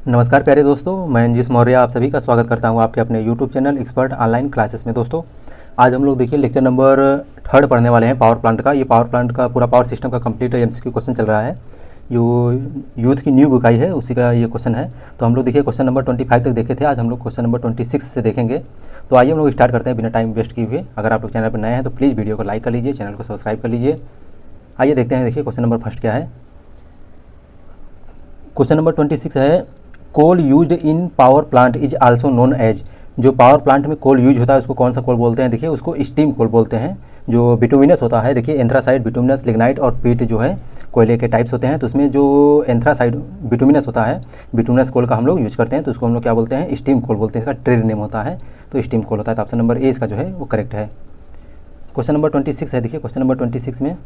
नमस्कार प्यारे दोस्तों, मैं अंजिश मौर्य आप सभी का स्वागत करता हूं आपके अपने YouTube channel expert online classes में। दोस्तों आज हम लोग देखिए लेक्चर नंबर 3 पढ़ने वाले हैं पावर प्लांट का। ये पावर प्लांट का पूरा पावर सिस्टम का कंप्लीट MCQ क्वेश्चन चल रहा है जो यूथ की न्यू बुक आई है उसी का ये क्वेश्चन है। तो हम लोग देखिए क्वेश्चन नंबर 25 तक देखे थे, आज हम लोग क्वेश्चन नंबर 26 से देखेंगे। तो आइए हम लोग स्टार्ट करते हैं बिना टाइम वेस्ट किए हुए। अगर आप लोग चैनल पर नए हैं तो प्लीज़ वीडियो को लाइक कर लीजिए, चैनल को सब्सक्राइब कर लीजिए। आइए देखते हैं। देखिए क्वेश्चन नंबर फर्स्ट क्या है। क्वेश्चन नंबर 26 है, coal used in power plant is also known as. जो पावर प्लांट में कोल यूज होता है उसको कौन सा कोल बोलते हैं? देखिए उसको स्टीम कोल बोलते हैं। जो बिटुमिनस होता है, देखिए एंथ्रासाइड, बिटुमिनस, लिग्नाइट और पीट जो है कोयले के टाइप्स होते हैं। तो उसमें जो एंथ्रासाइड बिटुमिनस होता है, बिटुमिनस कोल का हम लोग यूज करते हैं तो उसको हम लोग क्या बोलते हैं? स्टीम कोल बोलते हैं। इसका ट्रेड नेम होता है तो स्टीम कोल होता है। तो ऑप्शन नंबर ए इसका जो है वो करेक्ट है। क्वेश्चन नंबर 26 है। देखिए क्वेश्चन नंबर 26 में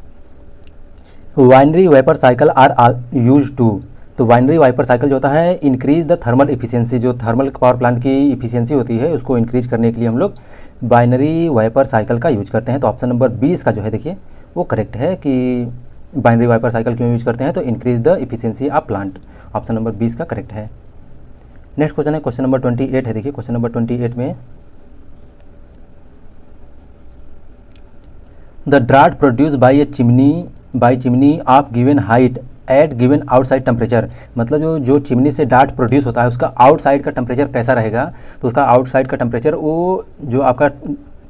binary vapour cycle are use to. तो बाइनरी वाइपर साइकिल जो होता है इंक्रीज द थर्मल एफिशिएंसी। जो थर्मल पावर प्लांट की इफिशियंसी होती है उसको इंक्रीज करने के लिए हम लोग बाइनरी वाइपर साइकिल का यूज करते हैं। तो ऑप्शन नंबर 20 का जो है देखिए वो करेक्ट है कि बाइनरी वाइपर साइकिल क्यों यूज करते हैं? तो increase the efficiency of plant. Option number 20 का करेक्ट है। नेक्स्ट क्वेश्चन है क्वेश्चन नंबर 28 है। देखिए क्वेश्चन नंबर 28 में the draft produce by chimney of given height at given outside temperature. मतलब जो चिमनी से डार्ट प्रोड्यूस होता है उसका आउटसाइड का टेम्परेचर कैसा रहेगा? तो उसका आउटसाइड का टेम्परेचर वो जो आपका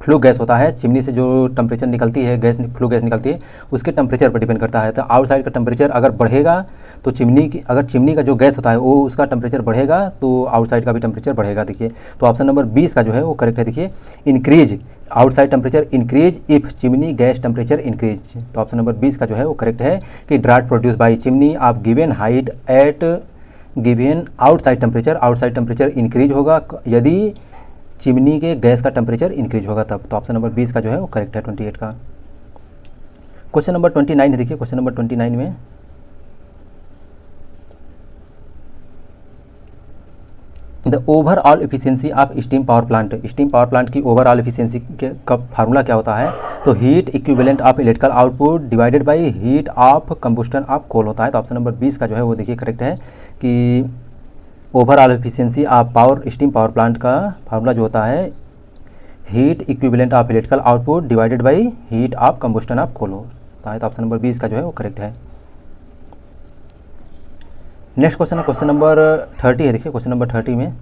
फ्लू गैस होता है, चिमनी से जो टेम्परेचर निकलती है, फ्लू गैस निकलती है, उसके टेम्परेचर पर डिपेंड करता है। तो आउटसाइड का टेम्परेचर अगर बढ़ेगा तो अगर चिमनी का जो गैस होता है वो उसका टेम्परेचर बढ़ेगा तो आउटसाइड का भी टेम्परेचर बढ़ेगा। देखिए तो ऑप्शन नंबर 20 का जो है वो करेक्ट है। देखिए increase outside temperature increase if chimney gas temperature increase. तो ऑप्शन नंबर 20 का जो है वो करेक्ट है कि draft produce by chimney of given height at given outside temperature increase होगा यदि चिमनी के गैस का टेम्परेचर इंक्रीज होगा तब। तो ऑप्शन नंबर 20 का जो है वो करेक्ट है 28 का। क्वेश्चन नंबर 29 है। देखिए क्वेश्चन नंबर 29 में the overall efficiency of steam power plant. Steam power plant की ओवरऑल एफिशिएंसी का फार्मूला क्या होता है? तो heat equivalent of electrical output divided by heat of combustion of coal होता है। तो ऑप्शन नंबर 20 का जो है वो देखिए करेक्ट है कि overall efficiency of steam power plant का फार्मूला जो होता है heat equivalent of electrical output divided by heat of combustion of coal होता है। तो ऑप्शन नंबर 20 का जो है वो करेक्ट है। नेक्स्ट क्वेश्चन है क्वेश्चन नंबर 30 है। देखिए क्वेश्चन नंबर 30 में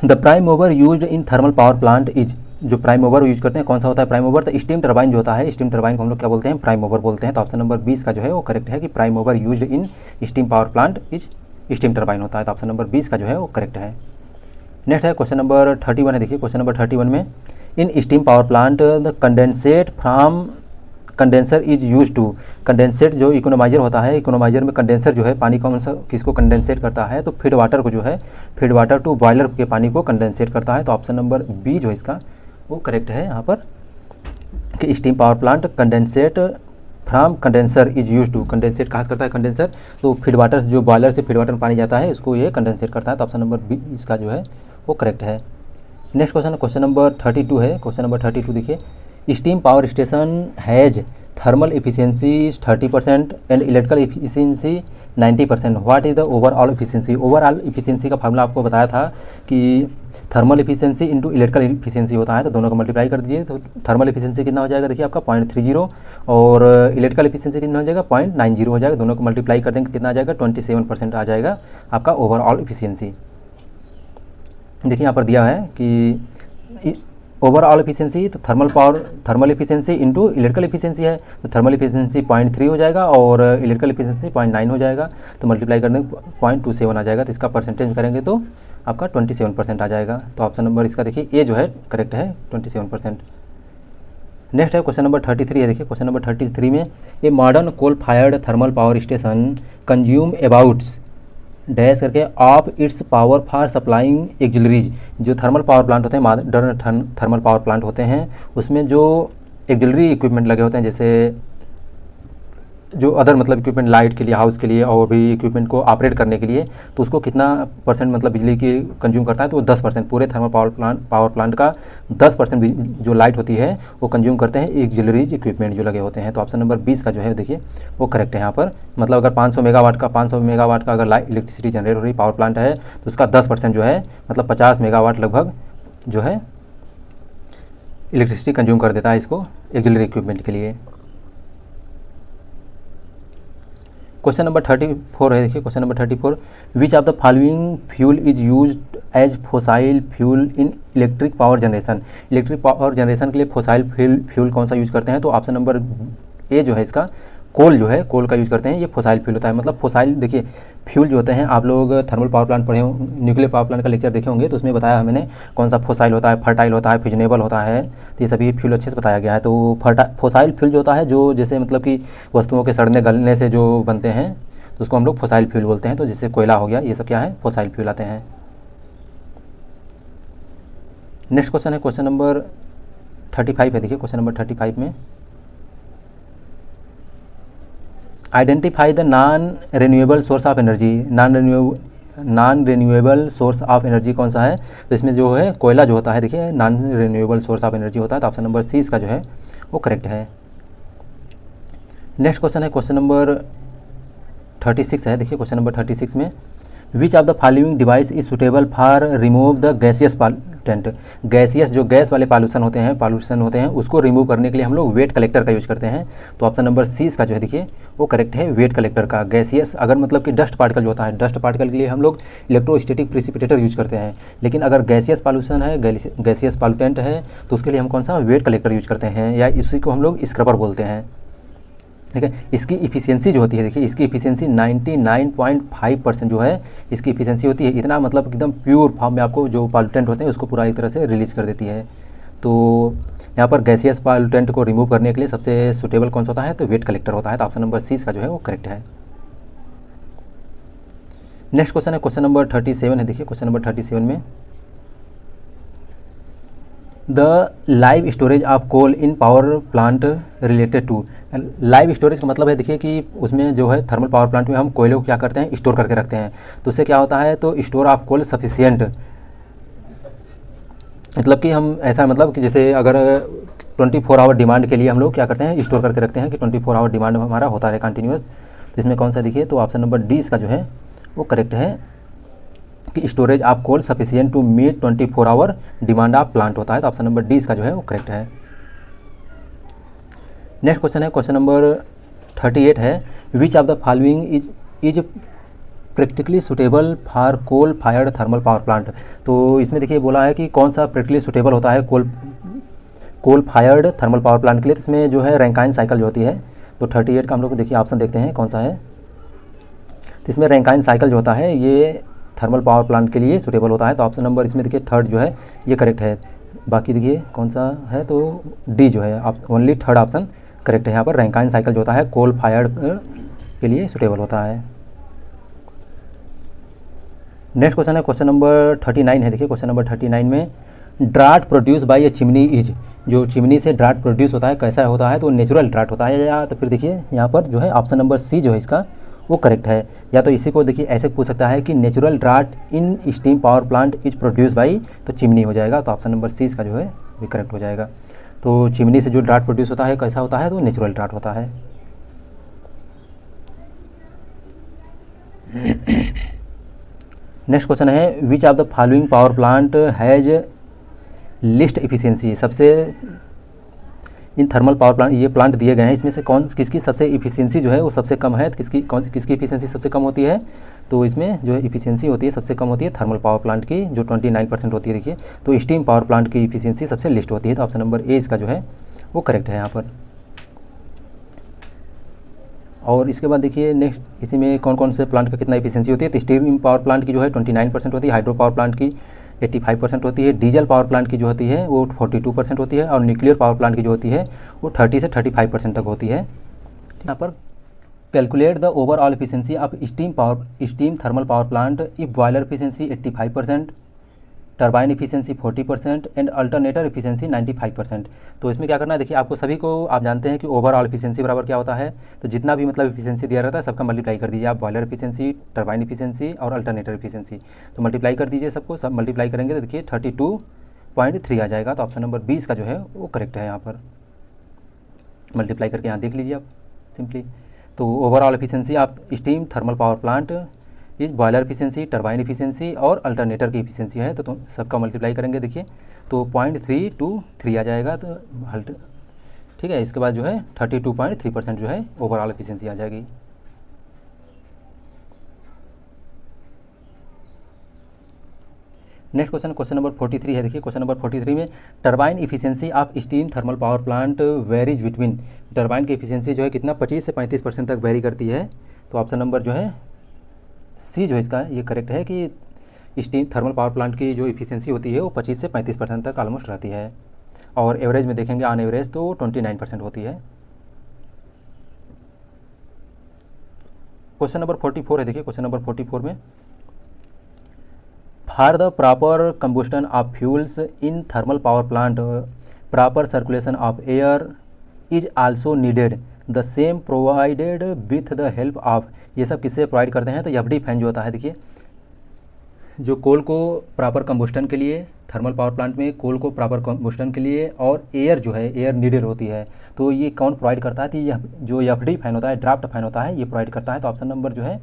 the prime mover used in thermal power plant is. जो प्राइम मूवर यूज करते हैं कौन सा होता है प्राइम मूवर? तो स्टीम टरबाइन जो होता है, स्टीम टरबाइन को हम लोग क्या बोलते हैं? प्राइम मूवर बोलते हैं। तो ऑप्शन नंबर 20 का जो है वो करेक्ट है कि prime mover used in steam power plant is steam turbine होता है। तो ऑप्शन नंबर 20 का जो है वो करेक्ट है। नेक्स्ट है क्वेश्चन नंबर 31 है। देखिए क्वेश्चन नंबर 31 में in steam power plant the condensate from condenser is use to. Condensate जो इकोनोमाइजर होता है, इकोनोमाइजर में कंडेंसर जो है पानी कौन सा किसको कंडेंसेट करता है? तो फीड वाटर को जो है फीड वाटर टू बॉयलर के पानी को कंडेंसेट करता है। तो ऑप्शन नंबर बी जो है इसका वो करेक्ट है यहाँ पर कि steam power plant condensate from condenser is use to. Condensate कहाँ से करता है कंडेंसर? तो फीड वाटर जो बॉयलर से फीड वाटर में पानी जाता है उसको ये कंडेंसेट करता है। तो ऑप्शन नंबर बी इसका जो है वो करेक्ट है। नेक्स्ट क्वेश्चन नंबर 32 है। क्वेश्चन नंबर 32 देखिए steam power station has thermal efficiency 30% and electrical efficiency 90%। What is the overall efficiency? Overall efficiency का फार्मूला आपको बताया था कि thermal efficiency into electrical efficiency होता है। तो दोनों को मल्टीप्लाई कर दीजिए तो थर्मल एफिशिएंसी कितना हो जाएगा? देखिए आपका 0.30 और इलेक्ट्रिकल एफिशिएंसी कितना हो जाएगा? 0.90 हो जाएगा। दोनों को मल्टीप्लाई कर देंगे कितना आ जाएगा? 27% आ जाएगा आपका ओवरऑल एफिशिएंसी। देखिए यहाँ पर दिया है कि ओवरऑल एफिशिएंसी तो thermal efficiency into electrical efficiency है। तो थर्मल एफिशिएंसी 0.3 हो जाएगा और इलेक्ट्रिकल एफिशिएंसी 0.9 हो जाएगा। तो मल्टीप्लाई करने 0.27 आ जाएगा। तो इसका परसेंटेज करेंगे तो आपका 27% आ जाएगा। तो ऑप्शन नंबर इसका देखिए ए जो है करेक्ट है 27%। नेक्स्ट है क्वेश्चन नंबर 33 है। देखिए क्वेश्चन नंबर 33 में a modern coal fired thermal power station consume abouts dash करके of its power for supplying auxiliaries. जो थर्मल पावर प्लांट होते हैं मॉडर्न थर्मल पावर प्लांट होते हैं उसमें जो एक्सिलरी इक्विपमेंट लगे होते हैं जैसे जो अदर मतलब इक्विपमेंट लाइट के लिए, हाउस के लिए और भी इक्विपमेंट को ऑपरेट करने के लिए, तो उसको कितना परसेंट मतलब बिजली की कंज्यूम करता है, तो वो 10%, पूरे थर्मल पावर प्लांट का 10% जो लाइट होती है वो कंज्यूम करते हैं ऑक्सिलरीज इक्विपमेंट जो लगे होते हैं। तो ऑप्शन नंबर 20 का जो है देखिए वो करेक्ट है यहाँ पर। मतलब अगर 500 मेगावाट का अगर इलेक्ट्रिसिटी जनरेट हो रही पावर प्लांट है तो उसका 10% जो है मतलब 50 मेगावाट लगभग जो है इलेक्ट्रिसिटी कंज्यूम कर देता है इसको ऑक्सिलरी इक्विपमेंट के लिए। क्वेश्चन नंबर 34 है, देखिए question number 34, which of the following fuel is used as fossil fuel in electric power generation. Electric power generation के लिए फोसाइल फ्यूल कौन सा यूज करते हैं, तो ऑप्शन नंबर ए जो है इसका कोल जो है, कोल का यूज़ करते हैं, ये फोसाइल फ्यूल होता है। मतलब फोसाइल देखिए फ्यूल जो होते हैं, आप लोग थर्मल पावर प्लांट पढ़े न्यूक्लियर पावर प्लांट का लेक्चर देखे होंगे, तो उसमें बताया मैंने कौन सा फोसाइल होता है, फर्टाइल होता है, फ्यूजनेबल होता है, तो ये सभी फ्यूल अच्छे से बताया गया है। तो फोसाइल फ्यूल जो होता है, जो जैसे मतलब कि वस्तुओं के सड़ने गलने से जो बनते हैं, तो उसको हम लोग फोसाइल फ्यूल बोलते हैं। तो जैसे कोयला हो गया, ये सब क्या है, फोसाइल फ्यूल आते हैं। नेक्स्ट क्वेश्चन है क्वेश्चन नंबर 35 है, देखिए क्वेश्चन नंबर 35 में identify the non renewable source of energy. Non renewable source of energy कौन सा है, तो इसमें जो है कोयला जो होता है, देखिए non renewable source of energy होता है। तो ऑप्शन नंबर सी इसका जो है वो करेक्ट है। नेक्स्ट क्वेश्चन है क्वेश्चन नंबर 36 है, देखिए क्वेश्चन नंबर 36 में विच of the following device is suitable for remove the gaseous pollutant. Gaseous जो गैस वाले पॉल्यूशन होते हैं उसको रिमूव करने के लिए हम लोग वेट कलेक्टर का यूज़ करते हैं। तो ऑप्शन नंबर सी इसका जो है देखिए वो करेक्ट है, वेट कलेक्टर का। गैसियस अगर मतलब कि डस्ट पार्टिकल जो होता है, डस्ट पार्टिकल के लिए हम लोग इलेक्ट्रोस्टैटिक प्रिसिपिटेटर यूज करते हैं, लेकिन अगर गैसियस पॉल्यूशन है, गैसियस पॉल्यूटेंट है, तो उसके लिए हम कौन सा वेट कलेक्टर यूज करते हैं, या इसी को हम लोग स्क्रबर बोलते हैं। ठीक है, इसकी इफ़िशियंसी जो होती है, देखिए इसकी इफ़िशियंसी 99.5% जो है इसकी इफ़िशियंसी होती है। इतना मतलब एकदम प्योर फॉर्म में आपको जो पॉल्यूटेंट होते हैं उसको पूरा एक तरह से रिलीज कर देती है। तो यहाँ पर गैसियस पॉल्यूटेंट को रिमूव करने के लिए सबसे सुटेबल कौन सा होता है, तो वेट कलेक्टर होता है। तो ऑप्शन नंबर सी का जो है वो करेक्ट है। नेक्स्ट क्वेश्चन है क्वेश्चन नंबर 37 है, देखिए क्वेश्चन नंबर 37 में the live storage of coal in power plant related to. Live storage का मतलब है देखिए कि उसमें जो है थर्मल पावर प्लांट में हम कोयले को क्या करते हैं, स्टोर करके रखते हैं। तो उससे क्या होता है, तो स्टोर ऑफ कोल सफिशिएंट, मतलब कि हम ऐसा मतलब कि जैसे अगर 24 आवर डिमांड के लिए हम लोग क्या करते हैं, स्टोर करके रखते हैं कि 24 आवर डिमांड हमारा होता है कंटिन्यूस। तो इसमें कौन सा देखिए, तो ऑप्शन नंबर डी इसका जो है वो करेक्ट है कि storage of coal sufficient to meet 24 hour demand of plant होता है। तो ऑप्शन नंबर डी इसका जो है वो करेक्ट है। नेक्स्ट क्वेश्चन है क्वेश्चन नंबर 38 है, which of the following is practically suitable for coal fired thermal power plant. तो इसमें देखिए बोला है कि कौन सा प्रैक्टिकली सुटेबल होता है coal fired thermal power plant के लिए। तो इसमें जो है रैंकाइन साइकिल जो होती है, तो 38 का हम लोग देखिए ऑप्शन देखते हैं कौन सा है। तो इसमें रैंकाइन साइकिल जो होता है ये थर्मल पावर प्लांट के लिए सुटेबल होता है। तो ऑप्शन नंबर इसमें देखिए थर्ड जो है ये करेक्ट है। बाकी देखिए कौन सा है, तो डी जो है ओनली थर्ड ऑप्शन करेक्ट है। यहाँ पर रैंकाइन साइकिल जो होता है कोल फायर्ड के लिए सुटेबल होता है। नेक्स्ट क्वेश्चन है क्वेश्चन नंबर 39 है, देखिए क्वेश्चन नंबर 39 में drought produce by A chimney is. जो चिमनी से ड्राट प्रोड्यूस होता है कैसा होता है, तो नेचुरल ड्राट होता है, या तो फिर देखिए यहाँ पर जो है ऑप्शन नंबर सी जो है इसका वो करेक्ट है। या तो इसी को देखिए ऐसे पूछ सकता है कि natural drought in steam power plant is produce by, तो चिमनी हो जाएगा। तो ऑप्शन नंबर सी इसका जो है भी करेक्ट हो जाएगा। तो चिमनी से जो ड्राट प्रोड्यूस होता है कैसा होता है, तो नेचुरल ड्राट होता है। नेक्स्ट क्वेश्चन है, which of the following power plant has list efficiency. सबसे इन थर्मल पावर प्लांट ये प्लांट दिए गए हैं, इसमें से किसकी सबसे इफिशियंसी जो है वो सबसे कम है, किसकी इफिशियंसी सबसे कम होती है, तो इसमें जो है इफिशियंसी होती है सबसे कम होती है थर्मल पावर प्लांट की, जो 29% होती है। देखिए तो स्टीम पावर प्लांट की इफिशियंसी सबसे लिस्ट होती है। तो ऑप्शन नंबर ए इसका जो है वो करेक्ट है यहाँ पर। और इसके बाद देखिए नेक्स्ट इसी में कौन कौन से प्लांट का कितना इफिशियंसी होती है। तो स्टीम पावर प्लांट की जो है 29% होती है, हाइड्रो पावर प्लांट की 85% होती है, डीजल पावर प्लांट की जो होती है वो 42% होती है, और न्यूक्लियर पावर प्लांट की जो होती है वो 30 से 35% तक होती है। यहाँ पर calculate the overall efficiency of steam thermal power plant if boiler efficiency 85%, turbine efficiency 40% and alternator efficiency 95%। तो इसमें क्या करना है, देखिए आपको सभी को आप जानते हैं कि ओवरऑल इफिशियंसी बराबर क्या होता है, तो जितना भी मतलब इफिशियंसी दिया रहता है सबका मल्टीप्लाई कर दीजिए आप, बॉयलर इफिशियंसी, टरबाइन इफिशियंसी और अल्टरनेटर इफिशियंसी, तो मल्टीप्लाई कर दीजिए सबको, सब मल्टीप्लाई करेंगे तो देखिए 32.3 आ जाएगा। तो ऑप्शन नंबर 20 का जो है वो करेक्ट है यहाँ पर, मल्टीप्लाई करके यहाँ देख लीजिए आप सिंपली। तो ओवरऑल एफिशिएंसी आप steam thermal power plant is boiler efficiency, turbine efficiency और अल्टरनेटर की एफिशिएंसी है, तो सबका मल्टीप्लाई करेंगे देखिए तो 0.323 आ जाएगा। तो ठीक है, इसके बाद जो है 32.3% जो है ओवरऑल एफिशिएंसी आ जाएगी। नेक्स्ट क्वेश्चन नंबर 43 है। देखिए क्वेश्चन नंबर 43 में turbine efficiency of steam thermal power plant varies between, turbine की इफिशियंसी जो है कितना 25 से 35% तक वेरी करती है। तो ऑप्शन नंबर जो है सी जो है इसका ये करेक्ट है कि स्टीम थर्मल पावर प्लांट की जो इफिशियंसी होती है वो 25 से 35% तक ऑलमोस्ट रहती है, और एवरेज में देखेंगे ऑन एवरेज तो 29% होती है। क्वेश्चन नंबर 44 है। देखिए क्वेश्चन नंबर 44 में for the proper combustion of fuels in thermal power plant proper circulation of air is also needed, the same provided with the help of, ये सब किससे प्रोवाइड करते हैं, तो एफडी फैन जो होता है, देखिए जो कोल को प्रॉपर कंबुस्टन के लिए थर्मल पावर प्लांट में कोल को प्रॉपर कंबुस्टन के लिए और एयर जो है एयर नीडेड होती है, तो ये कौन प्रोवाइड करता है, तो ये जो एफडी फैन होता है, ड्राफ्ट फैन होता है, ये प्रोवाइड करता है। तो ऑप्शन नंबर जो है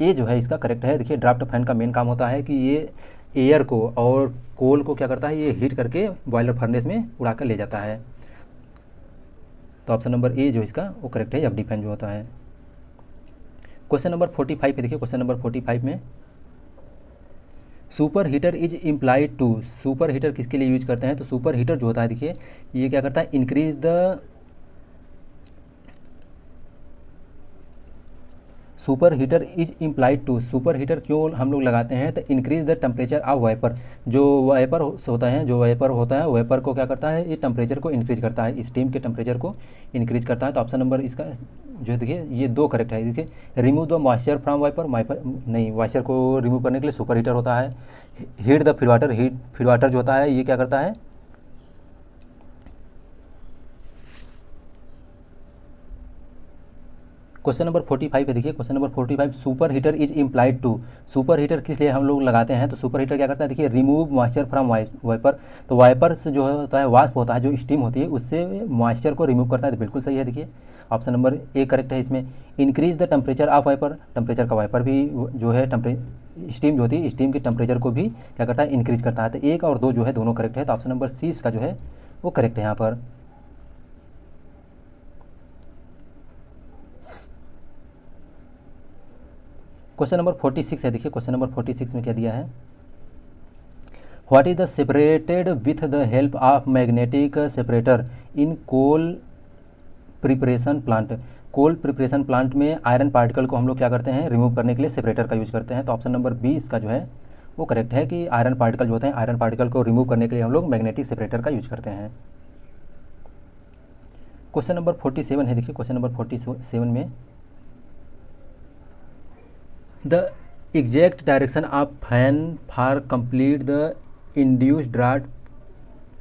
ए जो है इसका करेक्ट है। देखिए ड्राफ्ट फैन का मेन काम होता है कि ये एयर को और कोल को क्या करता है, ये हीट करके बॉयलर फर्नेस में उड़ा कर ले जाता है। तो ऑप्शन नंबर ए जो इसका वो करेक्ट है, एफडी फैन जो होता है। क्वेश्चन नंबर 45 है। देखिए क्वेश्चन नंबर 45 में super heater is implied to, super heater किसके लिए यूज करते हैं, तो सुपर हीटर जो होता है देखिए ये क्या करता है, increase the, super heater is implied to, super heater क्यों हम लोग लगाते हैं, तो increase the temperature of vapour, जो वाइपर होता है, जो वाइपर होता है वाइपर को क्या करता है, ये टेम्परेचर को इंक्रीज करता है, स्टीम के टेम्परेचर को इंक्रीज करता है। तो ऑप्शन नंबर इसका जो देखिए ये दो करेक्ट है। देखिए remove the moisture from vapour, नहीं मॉइस्चर को रिमूव करने के लिए सुपर हीटर होता है। Heat the feed water, heat feed water जो होता है ये क्या करता है, क्वेश्चन नंबर 45 है। देखिए question number 45 super heater is implied to, super heater किस लिए हम लोग लगाते हैं, तो सुपर हीटर क्या करता है, देखिए रिमूव मॉइस्चर फ्रॉम वाइपर, तो वाइपर से जो होता है वाष्प होता है, जो स्टीम होती है उससे मॉइस्चर को रिमूव करता है। तो बिल्कुल सही है। देखिए ऑप्शन नंबर ए करेक्ट है इसमें। Increase the temperature of vapour, temperature का वाइपर भी जो है स्टीम जो होती है स्टीम के टेम्परेचर को भी क्या करता है, इंक्रीज करता है। तो एक और दो जो है दोनों करेक्ट है। तो ऑप्शन नंबर सी इसका जो है वो करेक्ट है यहाँ पर। क्वेश्चन नंबर 46 है। देखिए क्वेश्चन नंबर 46 में क्या दिया है, what is the separated with the help of magnetic separator in coal preparation plant, coal preparation plant में आयरन पार्टिकल को हम लोग क्या करते हैं, रिमूव करने के लिए सेपरेटर का यूज करते हैं। तो ऑप्शन नंबर 20 का जो है वो करेक्ट है कि आयरन पार्टिकल जो होते हैं, आयरन पार्टिकल को रिमूव करने के लिए हम लोग मैग्नेटिक सेपरेटर का यूज करते हैं। क्वेश्चन नंबर 47 है। देखिए क्वेश्चन नंबर 47 में the exact direction of fan for complete the induced draft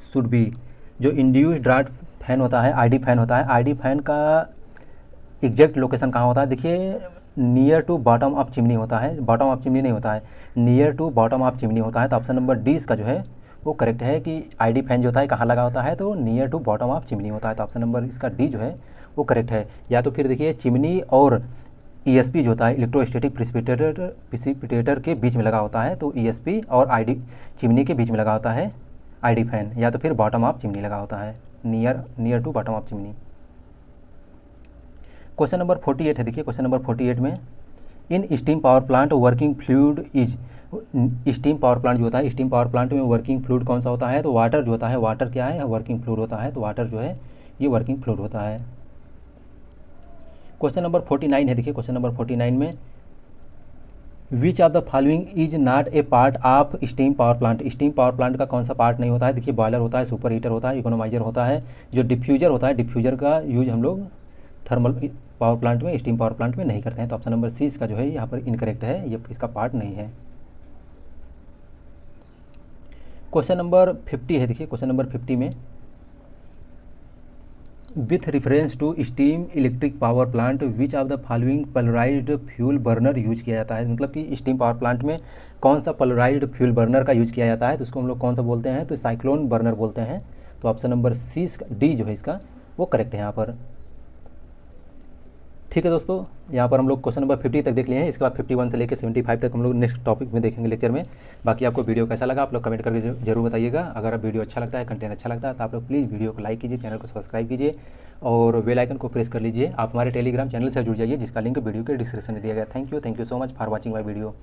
should be, जो इंड्यूस्ड ड्राफ्ट फैन होता है, आईडी फैन होता है, आईडी फैन का एग्जैक्ट लोकेशन कहाँ होता है, देखिए near to bottom of chimney होता है, बॉटम ऑफ चिमनी नहीं होता है, near to bottom of chimney होता है। तो ऑप्शन नंबर डी इसका जो है वो करेक्ट है कि आईडी फैन जो होता है कहाँ लगा होता है, तो near to bottom of chimney होता है। तो ऑप्शन नंबर इसका डी जो है वो करेक्ट है। या तो फिर देखिए चिमनी और ईएसपी जो होता है, इलेक्ट्रोस्टैटिक प्रिसिपिटेटर के बीच में लगा होता है, तो ईएसपी और आईडी चिमनी के बीच में लगा होता है आईडी फैन, या तो फिर बॉटम ऑफ चिमनी लगा होता है, near to bottom of chimney. Question number 48 है। देखिए क्वेश्चन नंबर 48 में in steam power plant working fluid is, steam power plant जो होता है, स्टीम पावर प्लांट में वर्किंग फ्लूइड कौन सा होता है, तो वाटर जो होता है, वाटर क्या है, वर्किंग फ्लूइड होता है, तो वाटर जो है ये वर्किंग फ्लूइड होता है। क्वेश्चन नंबर 49 है। देखिए क्वेश्चन नंबर 49 में विच of the following is not a part of steam power plant, steam power plant का कौन सा पार्ट नहीं होता है, देखिए बॉयलर होता है, सुपर हीटर होता है, इकोनोमाइजर होता है, जो डिफ्यूजर होता है, डिफ्यूजर का यूज हम लोग थर्मल पावर प्लांट में, स्टीम पावर प्लांट में नहीं करते हैं। तो ऑप्शन नंबर सी इसका जो है यहाँ पर इनकरेक्ट है, ये इसका पार्ट नहीं है। क्वेश्चन नंबर 50 है, देखिए क्वेश्चन नंबर 50 में with reference to steam electric power plant which of the following polarised fuel burner use किया जाता है। मतलब कि स्टीम पावर प्लांट में कौन सा पोलराइज्ड फ्यूल बर्नर का यूज किया जाता है, तो उसको हम लोग कौन सा बोलते हैं, तो साइक्लोन बर्नर बोलते हैं। तो ऑप्शन नंबर सी डी जो है इसका वो करेक्ट है यहाँ पर। ठीक है दोस्तों, यहाँ पर हम लोग क्वेश्चन नंबर 50 तक देख लिए हैं। इसके बाद 51 से लेकर 75 तक हम लोग नेक्स्ट टॉपिक में देखेंगे लेक्चर में। बाकी आपको वीडियो कैसा लगा आप लोग कमेंट करके जरूर बताइएगा। अगर आप वीडियो अच्छा लगता है, कंटेंट अच्छा लगता है, तो आप लोग प्लीज़ वीडियो को लाइक कीजिए, चैनल को सब्सक्राइब कीजिए और बेल आइकन को प्रेस कर लीजिए। आप हमारे टेलीग्राम चैनल से जुड़ जाइए जिसका लिंक वीडियो के डिस्क्रिप्शन में दिया गया। Thank you so much for watching my video.